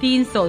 300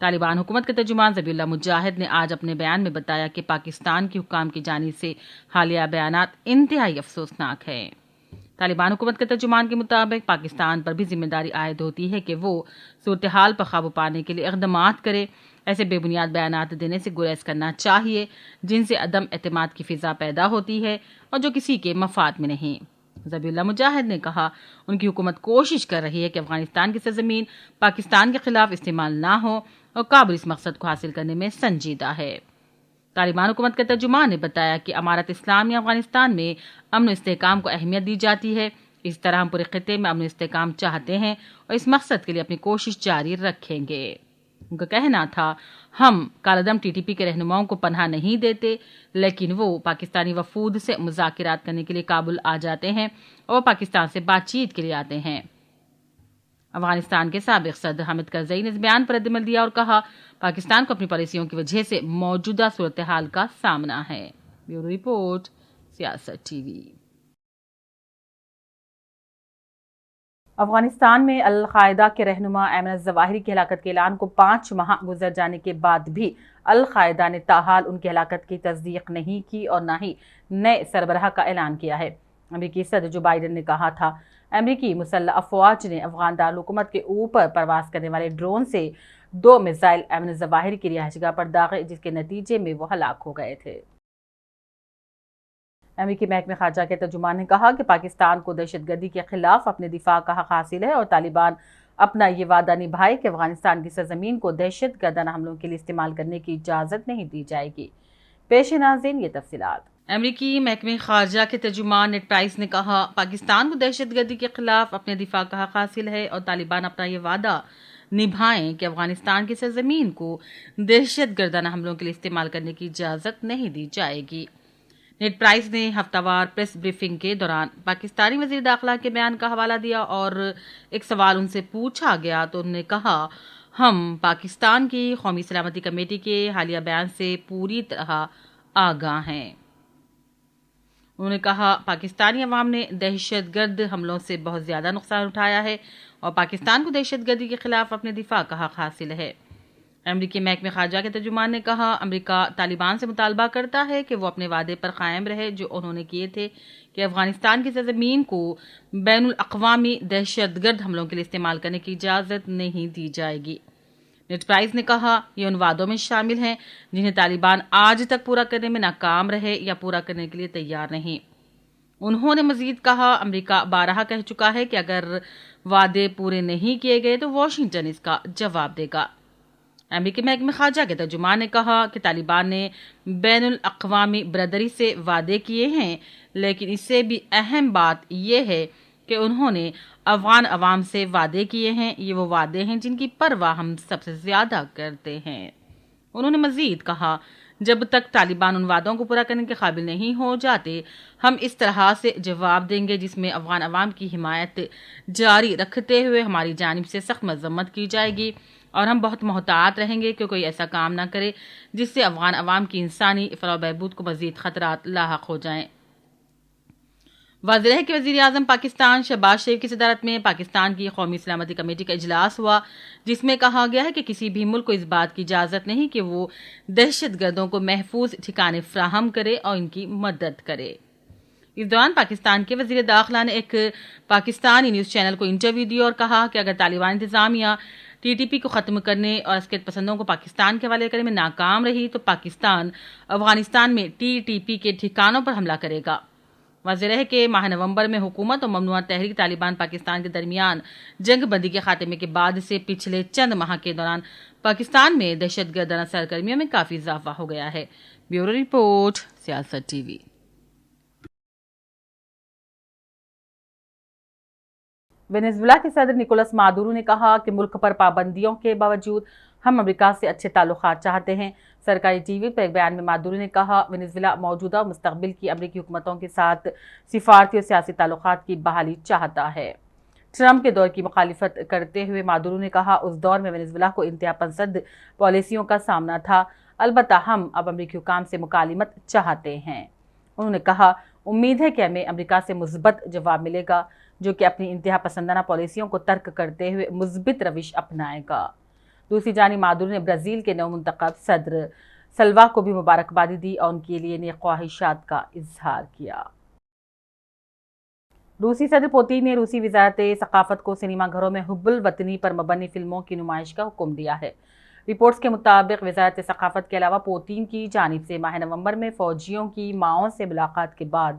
طالبان حکومت کے ترجمان ذبیح اللہ مجاہد نے آج اپنے بیان میں بتایا کہ پاکستان کی حکام کی جانب سے حالیہ بیانات انتہائی افسوسناک ہیں۔ طالبان حکومت کے ترجمان کے مطابق پاکستان پر بھی ذمہ داری عائد ہوتی ہے کہ وہ صورتحال پر قابو پانے کے لیے اقدامات کرے۔ ایسے بے بنیاد بیانات دینے سے گریز کرنا چاہیے جن سے عدم اعتماد کی فضا پیدا ہوتی ہے اور جو کسی کے مفاد میں نہیں۔ ذبیح اللہ مجاہد نے کہا ان کی حکومت کوشش کر رہی ہے کہ افغانستان کی سرزمین پاکستان کے خلاف استعمال نہ ہو اور کابل اس مقصد کو حاصل کرنے میں سنجیدہ ہے۔ طالبان حکومت کے ترجمان نے بتایا کہ امارت اسلامیہ افغانستان میں امن و استحکام کو اہمیت دی جاتی ہے۔ اس طرح ہم پورے خطے میں امن و استحکام چاہتے ہیں اور اس مقصد کے لیے اپنی کوشش جاری رکھیں گے۔ ان کا کہنا تھا، ہم کالعدم ٹی ٹی پی کے رہنماؤں کو پناہ نہیں دیتے، لیکن وہ پاکستانی وفود سے مذاکرات کرنے کے لیے کابل آ جاتے ہیں اور پاکستان سے بات چیت کے لیے آتے ہیں۔ افغانستان کے سابق صدر حامد کرزئی نے اس بیان پر رد عمل دیا اور کہا پاکستان کو اپنی پالیسیوں کی وجہ سے موجودہ صورتحال کا سامنا ہے۔ بیورو رپورٹ، سیاست ٹی وی۔ افغانستان میں القاعدہ کے رہنما ایمن الظواہری کی ہلاکت کے اعلان کو 5 ماہ گزر جانے کے بعد بھی القاعدہ نے تاحال ان کی ہلاکت کی تصدیق نہیں کی اور نہ ہی نئے سربراہ کا اعلان کیا ہے۔ امریکی صدر جو بائیڈن نے کہا تھا امریکی مسلح افواج نے افغان دارالحکومت کے اوپر پرواز کرنے والے ڈرون سے 2 میزائل ایمن الظواہری کی رہائش گاہ پر داغے جس کے نتیجے میں وہ ہلاک ہو گئے تھے۔ امریکی محکمہ خارجہ کے ترجمان نے کہا کہ پاکستان کو دہشت گردی کے خلاف اپنے دفاع کا حق حاصل ہے اور طالبان اپنا یہ وعدہ نبھائے کہ افغانستان کی سرزمین کو دہشت گردانہ حملوں کے لیے استعمال کرنے کی اجازت نہیں دی جائے گی۔ پیش ناظرین یہ تفصیلات۔ امریکی محکمہ خارجہ کے ترجمان نیڈ پرائس نے کہا پاکستان کو دہشت گردی کے خلاف اپنے دفاع کا حق حاصل ہے اور طالبان اپنا یہ وعدہ نبھائیں کہ افغانستان کی سرزمین کو دہشت گردانہ حملوں کے لیے استعمال کرنے کی اجازت نہیں دی جائے گی۔ نیڈ پرائس نے ہفتہ وار پریس بریفنگ کے دوران پاکستانی وزیر داخلہ کے بیان کا حوالہ دیا اور ایک سوال ان سے پوچھا گیا تو انہوں نے کہا ہم پاکستان کی قومی سلامتی کمیٹی کے حالیہ بیان سے پوری طرح آگاہ ہیں۔ انہوں نے کہا پاکستانی عوام نے دہشت گرد حملوں سے بہت زیادہ نقصان اٹھایا ہے اور پاکستان کو دہشت گردی کے خلاف اپنے دفاع کا حق حاصل ہے۔ امریکی محکمہ خارجہ کے ترجمان نے کہا امریکہ طالبان سے مطالبہ کرتا ہے کہ وہ اپنے وعدے پر قائم رہے جو انہوں نے کیے تھے کہ افغانستان کی سرزمین کو بین الاقوامی دہشت گرد حملوں کے لیے استعمال کرنے کی اجازت نہیں دی جائے گی۔ نیڈ پرائس نے کہا یہ ان وعدوں میں شامل ہیں جنہیں طالبان آج تک پورا کرنے میں ناکام رہے یا پورا کرنے کے لیے تیار نہیں۔ انہوں نے مزید کہا امریکہ بارہا کہہ چکا ہے کہ اگر وعدے پورے نہیں کیے گئے تو واشنگٹن اس کا جواب دے گا۔ امریکی محکمہ خارجہ کے ترجمان نے کہا کہ طالبان نے بین الاقوامی برادری سے وعدے کیے ہیں لیکن اس سے بھی اہم بات یہ ہے کہ انہوں نے افغان عوام سے وعدے کیے ہیں، یہ وہ وعدے ہیں جن کی پرواہ ہم سب سے زیادہ کرتے ہیں۔ انہوں نے مزید کہا جب تک طالبان ان وعدوں کو پورا کرنے کے قابل نہیں ہو جاتے ہم اس طرح سے جواب دیں گے جس میں افغان عوام کی حمایت جاری رکھتے ہوئے ہماری جانب سے سخت مذمت کی جائے گی اور ہم بہت محتاط رہیں گے کہ کوئی ایسا کام نہ کرے جس سے افغان عوام کی انسانی فلاح و بہبود کو مزید خطرات لاحق ہو جائیں۔ واضح ہے کہ وزیر اعظم پاکستان شہباز شریف کی صدارت میں پاکستان کی قومی سلامتی کمیٹی کا اجلاس ہوا جس میں کہا گیا ہے کہ کسی بھی ملک کو اس بات کی اجازت نہیں کہ وہ دہشت گردوں کو محفوظ ٹھکانے فراہم کرے اور ان کی مدد کرے۔ اس دوران پاکستان کے وزیر داخلہ نے ایک پاکستانی نیوز چینل کو انٹرویو دیا اور کہا کہ اگر طالبان انتظامیہ ٹی ٹی پی کو ختم کرنے اور عسکریت پسندوں کو پاکستان کے حوالے کرنے میں ناکام رہی تو پاکستان افغانستان میں ٹی ٹی پی کے ٹھکانوں پر حملہ کرے گا۔ واضح ہے کہ ماہ نومبر میں حکومت اور ممنوعہ تحریک طالبان پاکستان کے درمیان جنگ بندی کے خاتمے کے بعد سے پچھلے چند ماہ کے دوران پاکستان میں دہشت گردانہ سرگرمیوں میں کافی اضافہ ہو گیا ہے۔ بیورو رپورٹ، سیاست ٹی وی۔ وینزویلا کے صدر نکولس مادورو نے کہا کہ ملک پر پابندیوں کے باوجود ہم امریکہ سے اچھے تعلقات چاہتے ہیں۔ سرکاری ٹی وی پر ایک بیان میں مادورو نے کہا وینزویلا موجودہ اور مستقبل کی امریکی حکومتوں کے ساتھ سفارتی اور سیاسی تعلقات کی بحالی چاہتا ہے۔ ٹرمپ کے دور کی مخالفت کرتے ہوئے مادورو نے کہا اس دور میں وینزویلا کو انتہا پسند پالیسیوں کا سامنا تھا، البتہ ہم اب امریکی حکام سے مکالمت چاہتے ہیں۔ انہوں نے کہا امید ہے کہ ہمیں امریکہ سے مثبت جواب ملے گا جو کہ اپنی انتہا پسندانہ پالیسیوں کو ترک کرتے ہوئے مثبت روش اپنائے گا۔ دوسری جانب مادورو نے برازیل کے نو منتخب صدر سلوا کو بھی مبارکبادی دی اور ان کے لیے نیک خواہشات کا اظہار کیا۔ روسی صدر پوتین نے روسی وزارت ثقافت کو سنیما گھروں میں حب الوطنی پر مبنی فلموں کی نمائش کا حکم دیا ہے۔ رپورٹس کے مطابق وزارت ثقافت کے علاوہ پوتین کی جانب سے ماہ نومبر میں فوجیوں کی ماؤں سے ملاقات کے بعد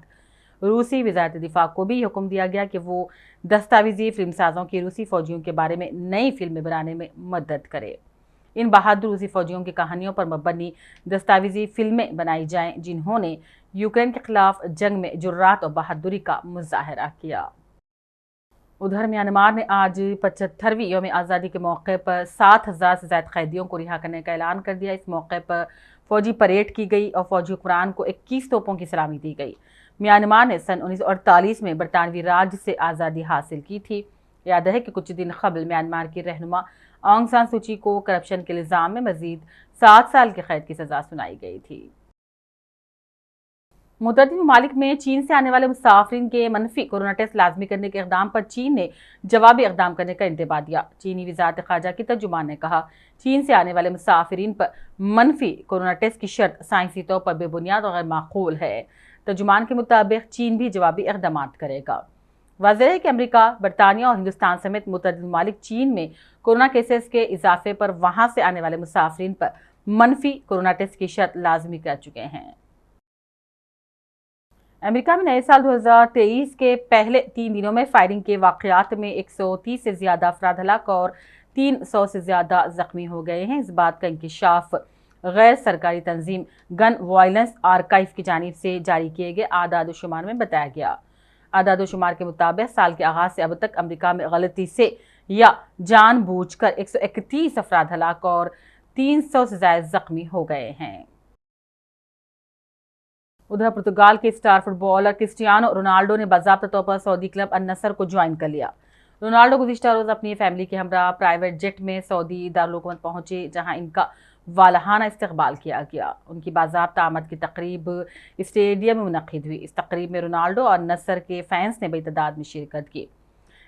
روسی وزارت دفاع کو بھی حکم دیا گیا کہ وہ دستاویزی فلم سازوں کی روسی فوجیوں کے بارے میں نئی فلمیں بنانے میں مدد کرے۔ ان بہادر روسی فوجیوں کی کہانیوں پر مبنی دستاویزی فلمیں بنائی جائیں جنہوں نے یوکرین کے خلاف جنگ میں جرات اور بہادری کا مظاہرہ کیا۔ ادھر میانمار نے آج 75ویں یوم آزادی کے موقع پر 7000 سے زائد قیدیوں کو رہا کرنے کا اعلان کر دیا۔ اس موقع پر فوجی پریڈ کی گئی اور فوجی حکمران کو 21 توپوں کی سلامی دی گئی۔ میانمار نے سن 1948 میں برطانوی راج سے آزادی حاصل کی تھی۔ یاد ہے کہ کچھ دن قبل میانمار کی رہنما آنگ سان سوچی کو کرپشن کے الزام میں مزید 7 سال کی قید کی سزا سنائی گئی تھی۔ متعدد ممالک میں چین سے آنے والے مسافرین کے منفی کورونا ٹیسٹ لازمی کرنے کے اقدام پر چین نے جوابی اقدام کرنے کا انتباہ دیا۔ چینی وزارت خارجہ کی ترجمان نے کہا، چین سے آنے والے مسافرین پر منفی کورونا ٹیسٹ کی شرط سائنسی طور پر بے بنیاد اور غیر معقول ہے۔ ترجمان کے مطابق چین بھی جوابی اقدامات کرے گا۔ واضح ہے کہ امریکہ، برطانیہ اور ہندوستان سمیت متعدد ممالک چین میں کورونا کیسز کے اضافے پر وہاں سے آنے والے مسافرین پر منفی کورونا ٹیسٹ کی شرط لازمی کر چکے ہیں۔ امریکہ میں نئے سال 2023 کے پہلے 3 دنوں میں فائرنگ کے واقعات میں 130 سے زیادہ افراد ہلاک اور 300 سے زیادہ زخمی ہو گئے ہیں۔ اس بات کا انکشاف غیر سرکاری تنظیم گن وائلنس آرکائیو کی جانب سے جاری کیے گئے اعداد و شمار میں بتایا گیا۔ اعداد و شمار کے مطابق سال کے آغاز سے اب تک امریکہ میں غلطی سے یا جان بوجھ کر 131 افراد ہلاک اور 300 سے زائد زخمی ہو گئے ہیں۔ ادھر پرتگال کے star footballer Cristiano Ronaldo نے باضابطہ طور پر سعودی کلب النصر کو جوائن کر لیا۔ رونالڈو گزشتہ روز اپنی فیملی کے ہمراہ پرائیویٹ جیٹ میں سعودی دارالحکومت پہنچے، جہاں ان کا والہانہ استقبال کیا گیا۔ ان کی باضابطہ آمد کی تقریب اسٹیڈیم میں منعقد ہوئی۔ اس تقریب میں رونالڈو اور النصر کے فینس نے بڑی تعداد میں شرکت کی۔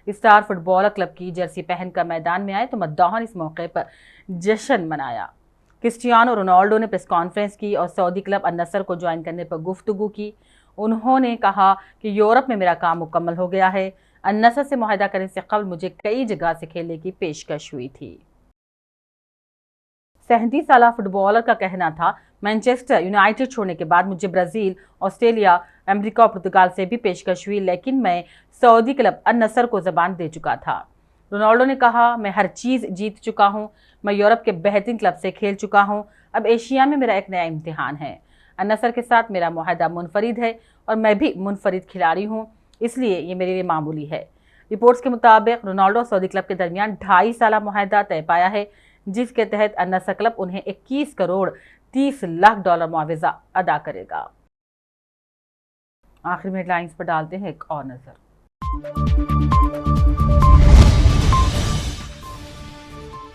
اسٹار فٹ بالر کلب کی جرسی پہن کر میدان میں آئے تو مداحوں نے اس موقع پر جشن منایا۔ کرسٹیانو رونالڈو نے پریس کانفرنس کی اور سعودی کلب النصر کو جوائن کرنے پر گفتگو کی۔ انہوں نے کہا کہ یورپ میں میرا کام مکمل ہو گیا ہے۔ النصر سے معاہدہ کرنے سے قبل مجھے کئی جگہ سے کھیلنے کی پیشکش ہوئی تھی۔ 37 سالہ فٹ بالر کا کہنا تھا، مانچسٹر یونائیٹڈ چھوڑنے کے بعد مجھے برازیل، آسٹریلیا، امریکہ اور پرتگال سے بھی پیشکش ہوئی، لیکن میں سعودی کلب النصر کو زبان دے چکا تھا۔ رونالڈو نے کہا، میں ہر چیز جیت چکا ہوں، میں یورپ کے بہترین کلب سے کھیل چکا ہوں، اب ایشیا میں میرا ایک نیا امتحان ہے۔ النصر کے ساتھ میرا معاہدہ منفرد ہے اور میں بھی منفرد کھلاڑی ہوں، اس لیے یہ میرے لیے معمولی ہے۔ رپورٹس کے مطابق رونالڈو اور سعودی کلب کے درمیان 2.5 سالہ معاہدہ طے پایا ہے، جس کے تحت النصر کلب انہیں 21 کروڑ 30 لاکھ ڈالر معاوضہ ادا کرے گا۔ آخر میں ہیڈ لائنز پر ڈالتے ہیں ایک اور نظر۔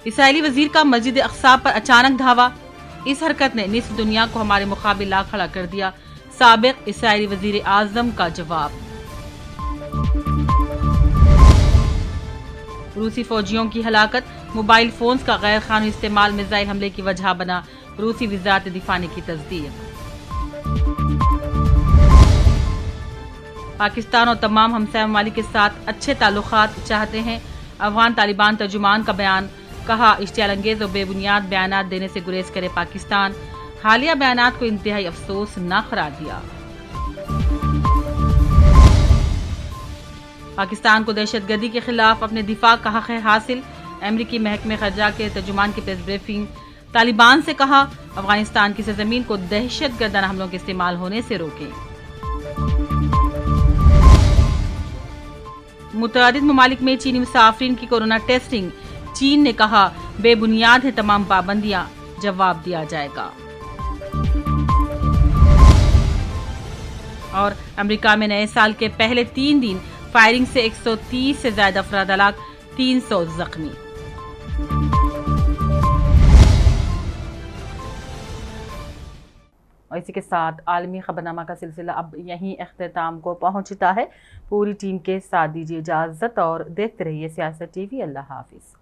اسرائیلی وزیر کا مسجد اقصی پر اچانک دھاوا، اس حرکت نے نصف دنیا کو ہمارے مقابل لا کھڑا کر دیا، سابق اسرائیلی وزیر اعظم کا جواب۔ روسی فوجیوں کی ہلاکت، موبائل فونز کا غیر قانونی استعمال میزائل حملے کی وجہ بنا، روسی وزارت دفاع نے کی تصدیق۔ پاکستان اور تمام ہمسایہ ممالک کے ساتھ اچھے تعلقات چاہتے ہیں، افغان طالبان ترجمان کا بیان، کہا اشتعال انگیز اور بے بنیاد بیانات دینے سے گریز کرے پاکستان، حالیہ بیانات کو انتہائی افسوسناک قرار دیا۔ پاکستان کو دہشت گردی کے خلاف اپنے دفاع کا حق ہے حاصل، امریکی محکمہ خارجہ کے ترجمان کی پریس بریفنگ، طالبان سے کہا افغانستان کی سرزمین کو دہشت گردانہ حملوں کے استعمال ہونے سے روکیں۔ متعدد ممالک میں چینی مسافرین کی کورونا ٹیسٹنگ، چین نے کہا بے بنیاد ہے تمام پابندیاں، جواب دیا جائے گا۔ اور امریکہ میں نئے سال کے پہلے 3 دن فائرنگ سے 130 سے زائد افراد ہلاک، 300 زخمی۔ اور اسی کے ساتھ عالمی خبرنامہ کا سلسلہ اب یہیں اختتام کو پہنچتا ہے۔ پوری ٹیم کے ساتھ دیجیے اجازت اور دیکھتے رہیے سیاست ٹی وی۔ اللہ حافظ۔